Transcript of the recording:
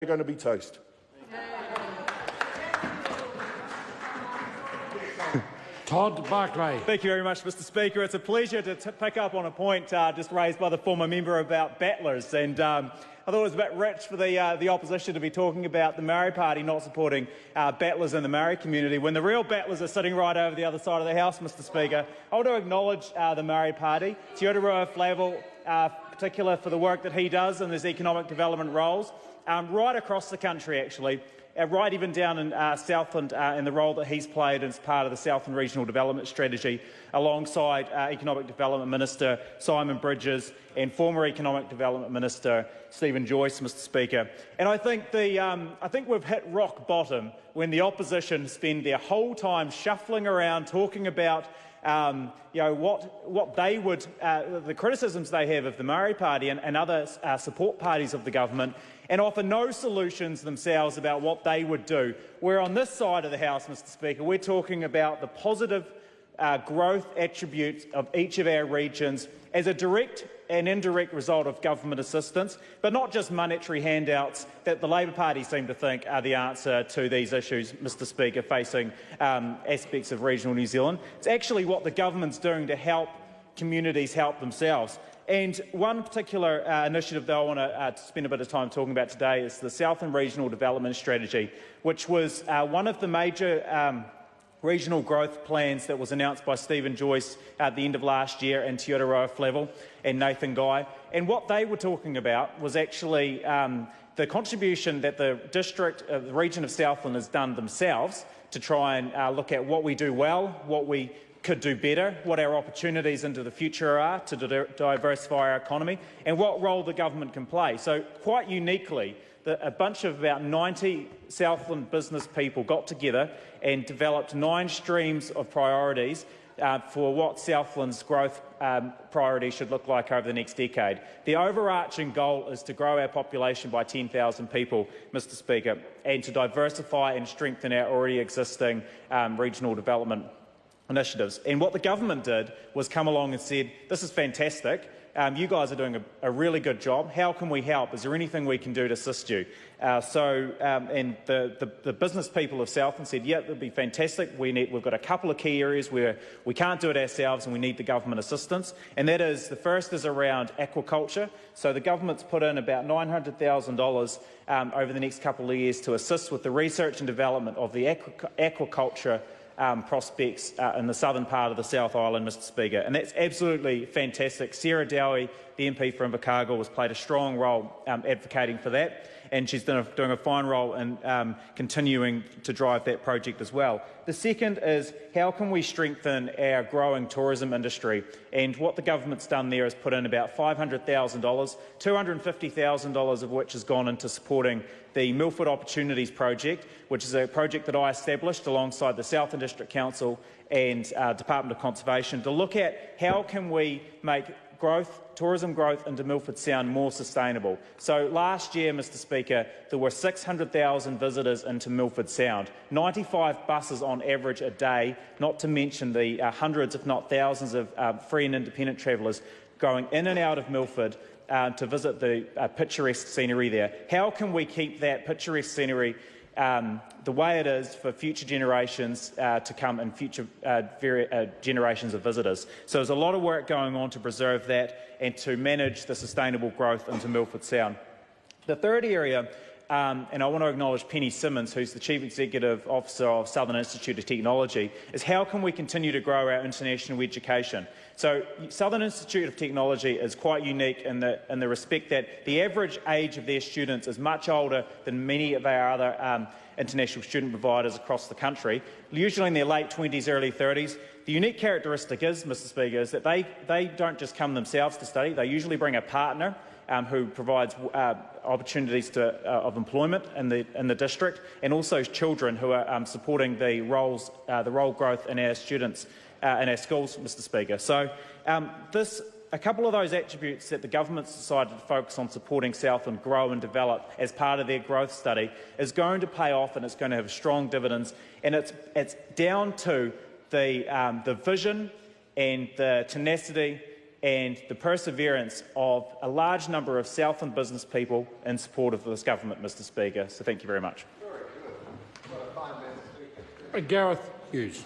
going to be toast. Todd Barclay. Thank you very much, Mr Speaker. It's a pleasure to pick up on a point just raised by the former member about battlers. And I thought it was a bit rich for the opposition to be talking about the Maori Party not supporting battlers in the Maori community when the real battlers are sitting right over the other side of the House, Mr Speaker. I want to acknowledge the Maori Party, Te Aroha Flavel, particular for the work that he does in his economic development roles, right across the country actually. Right even down in Southland in the role that he's played as part of the Southland Regional Development Strategy alongside Economic Development Minister Simon Bridges and former Economic Development Minister Stephen Joyce, Mr Speaker. And I think we've hit rock bottom when the opposition spend their whole time shuffling around talking about what they would, the criticisms they have of the Maori Party and other support parties of the government, and offer no solutions themselves about what they would do. Where on this side of the House, Mr Speaker, we're talking about the positive growth attributes of each of our regions as a direct and indirect result of government assistance, but not just monetary handouts that the Labor Party seem to think are the answer to these issues, Mr Speaker, facing aspects of regional New Zealand. It's actually what the government's doing to help communities help themselves. And one particular initiative that I want to spend a bit of time talking about today is the Southland Regional Development Strategy, which was one of the major regional growth plans that was announced by Stephen Joyce at the end of last year in Te Aroha Flavel and Nathan Guy. And what they were talking about was actually the contribution that the the region of Southland has done themselves to try and look at what we do well, what we could do better, what our opportunities into the future are to diversify our economy, and what role the government can play. So quite uniquely, a bunch of about 90 Southland business people got together and developed 9 streams of priorities for what Southland's growth priorities should look like over the next decade. The overarching goal is to grow our population by 10,000 people, Mr Speaker, and to diversify and strengthen our already existing regional development initiatives. And what the government did was come along and said, this is fantastic, you guys are doing a really good job, how can we help, is there anything we can do to assist you? And the business people of Southland said, yeah, that would be fantastic, we've got a couple of key areas where we can't do it ourselves and we need the government assistance, and that is, the first is around aquaculture. So the government's put in about $900,000 over the next couple of years to assist with the research and development of the aquaculture prospects in the southern part of the South Island, Mr Speaker, and that's absolutely fantastic. Sarah Dowie, the MP for Invercargill, has played a strong role advocating for that, and she's doing a fine role in continuing to drive that project as well. The second is, how can we strengthen our growing tourism industry? And what the government's done there is put in about $500,000, $250,000 of which has gone into supporting the Milford Opportunities Project, which is a project that I established alongside the Southland District Council and Department of Conservation to look at how can we make tourism growth into Milford Sound more sustainable. So last year, Mr Speaker, there were 600,000 visitors into Milford Sound, 95 buses on average a day, not to mention the hundreds if not thousands of free and independent travellers going in and out of Milford to visit the picturesque scenery there. How can we keep that picturesque scenery the way it is for future generations to come and future generations of visitors? So there's a lot of work going on to preserve that and to manage the sustainable growth into Milford Sound. The third area, and I want to acknowledge Penny Simmons, who's the Chief Executive Officer of Southern Institute of Technology, is how can we continue to grow our international education? So Southern Institute of Technology is quite unique in the respect that the average age of their students is much older than many of our other international student providers across the country, usually in their late 20s, early 30s. The unique characteristic is, Mr Speaker, is that they don't just come themselves to study, they usually bring a partner who provides opportunities of employment in the district, and also children who are supporting the role growth in our students in our schools, Mr Speaker. So a couple of those attributes that the government's decided to focus on supporting Southland grow and develop as part of their growth study is going to pay off, and it's going to have strong dividends. And it's down to the vision and the tenacity and the perseverance of a large number of Southland business people in support of this government, Mr Speaker. So thank you very much. Gareth Hughes.